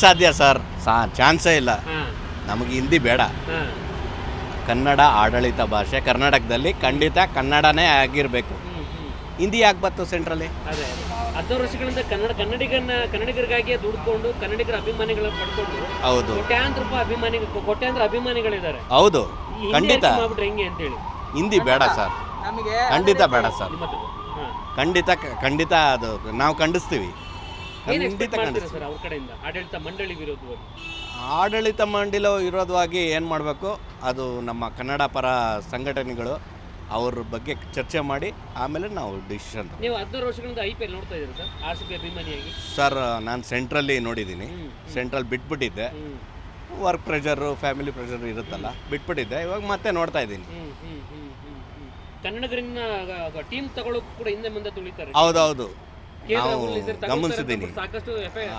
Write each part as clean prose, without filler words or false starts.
ಸಾಧ್ಯ ಸರ್? ಚಾನ್ಸೇ ಇಲ್ಲ. ನಮಗೆ ಹಿಂದಿ ಬೇಡ. ಕನ್ನಡ ಆಡಳಿತ ಭಾಷೆ ಕರ್ನಾಟಕದಲ್ಲಿ ಖಂಡಿತ ಕನ್ನಡನೇ ಆಗಿರಬೇಕು. ಹಿಂದಿ ಆಗ್ಬತ್ತು ಸೆಂಟ್ರಲ್ಲಿ. ಅದೇ 10 ವರ್ಷಗಳಿಂದ ಕನ್ನಡಿಗರಿಗಾಗಿ ದುಡ್ಕೊಂಡು ಕನ್ನಡಿಗರ ಅಭಿಮಾನಿಗಳನ್ನ ಪಡ್ಕೊಂಡು ಹೌದು, ಕೋಟ್ಯಾಂತರ ಅಭಿಮಾನಿಗಳಿದ್ದಾರೆ. ಹೌದು, ಖಂಡಿತ ಹೆಂಗೆ ಅಂತೇಳಿ ಹಿಂದಿ ಬೇಡ ಸರ್, ಖಂಡಿತ ಬೇಡ ಸರ್. ಖಂಡಿತ ಅದು ನಾವು ಖಂಡಿಸ್ತೀವಿ. ಖಂಡಿತ ಖಂಡಿಸ್ತೀವಿ ಸರ್. ಅವ್ರ ಕಡೆಯಿಂದ ಆಡಳಿತ ಮಂಡಳಿ ವಿರೋಧವಾಗಿ ಆಡಳಿತ ಮಂಡಳಿ ವಿರೋಧವಾಗಿ ಏನು ಮಾಡಬೇಕು, ಅದು ನಮ್ಮ ಕನ್ನಡ ಪರ ಸಂಘಟನೆಗಳು ಅವ್ರ ಬಗ್ಗೆ ಚರ್ಚೆ ಮಾಡಿ ಆಮೇಲೆ ನಾವು ಡಿಸಿಷನ್. ನೀವು 16 ವರ್ಷಗಳಿಂದ IPL ನೋಡ್ತಾ ಇದ್ದೀರಾ ಸರ್, RCB ಅಭಿಮಾನಿಯಾಗಿ? ಸರ್, ನಾನು ಸೆಂಟ್ರಲ್ಲಿ ನೋಡಿದ್ದೀನಿ. ಸೆಂಟ್ರಲ್ ಬಿಟ್ಬಿಟ್ಟಿದ್ದೆ, ವರ್ಕ್ ಪ್ರೆಷರು ಫ್ಯಾಮಿಲಿ ಪ್ರೆಷರ್ ಇರುತ್ತಲ್ಲ, ಬಿಟ್ಬಿಟ್ಟಿದ್ದೆ. ಇವಾಗ ಮತ್ತೆ ನೋಡ್ತಾ ಇದ್ದೀನಿ. ಕನ್ನಡಿಗರನ್ನ ಟೀಮ್ ತಗೊಳ್ಳೋಕೆ ಕೂಡ ಹಿಂದೆ ಮುಂದೆ ತುಳಿತಾರೆ. ಹೌದೌದು, ನಾವು ಗಮನಿಸಿದ್ದೀನಿ. ಸಾಕಷ್ಟು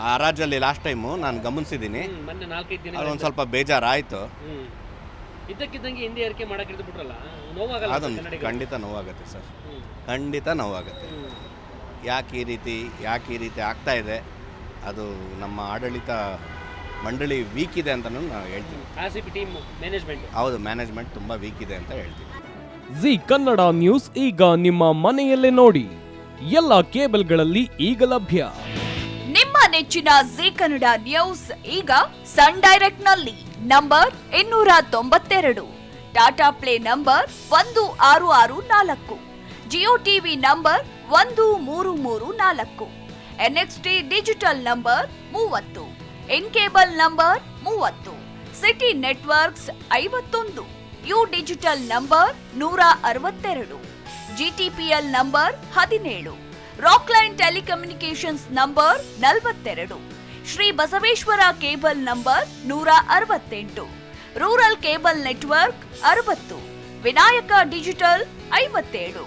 ಹರಾಜಲ್ಲಿ ಲಾಸ್ಟ್ ಟೈಮು ನಾನು ಗಮನಿಸಿದ್ದೀನಿ. ಮೊನ್ನೆ 4-5 ದಿನ ಅದೊಂದು ಸ್ವಲ್ಪ ಬೇಜಾರಾಯಿತು. ಇದ್ದಕ್ಕಿದ್ದಂಗೆ ಹಿಂದಿ ಏರಿಕೆ ಮಾಡಕ್ಕೆ ಹಿಡಿದು ಬಿಟ್ರಲ್ಲ, ನೋವಾಗಲ್ಲ? ಅದೊಂದು ಖಂಡಿತ ನೋವಾಗುತ್ತೆ ಸರ್, ಖಂಡಿತ ನೋವಾಗುತ್ತೆ. ಯಾಕೆ ಈ ರೀತಿ ಆಗ್ತಾ ಇದೆ, ಅದು ನಮ್ಮ ಆಡಳಿತ ಮಂಡಳಿ ವೀಕ್ ಇದೆ ಅಂತ ನಾನು ಹೇಳ್ತೀನಿ. RCB ಟೀಮ್ ಮ್ಯಾನೇಜ್ಮೆಂಟ್, ಹೌದು, ಮ್ಯಾನೇಜ್ಮೆಂಟ್ ತುಂಬ ವೀಕ್ ಇದೆ ಅಂತ ಹೇಳ್ತೀನಿ. ಜಿ ಕನ್ನಡ ನ್ಯೂಸ್ ಈಗ ನಿಮ್ಮ ಮನೆಯಲ್ಲೇ ನೋಡಿ, ಎಲ್ಲ ಕೇಬಲ್ಗಳಲ್ಲಿ ಈಗ ಲಭ್ಯ. ನಿಮ್ಮ ನೆಚ್ಚಿನ ಜಿ ಕನ್ನಡ ನ್ಯೂಸ್ ಈಗ ಸನ್ ಡೈರೆಕ್ಟ್ ನಲ್ಲಿ number 292, Tata play number 1664, Jio TV number 1334, NXT digital number 30, in cable number 30, city networks 51, U digital number 162, GTPL number 17, Rockline telecommunications number 42, Shri Basaveshwara cable number 168, rural cable network 60, Vinayaka digital 57,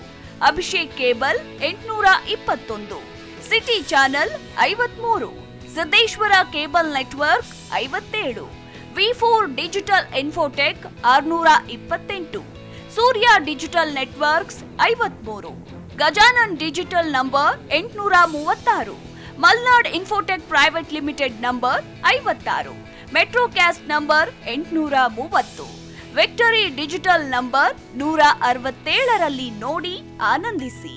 Abhishek cable 821, city channel 53, Siddeshwara cable network 57, V4 digital Infotech 628, Surya digital networks 53, Gajanan digital number 836, Malnad infotech private limited number 56, Metrocast number 830, victory digital number 167ರಲ್ಲಿ ನೋಡಿ ಆನಂದಿಸಿ.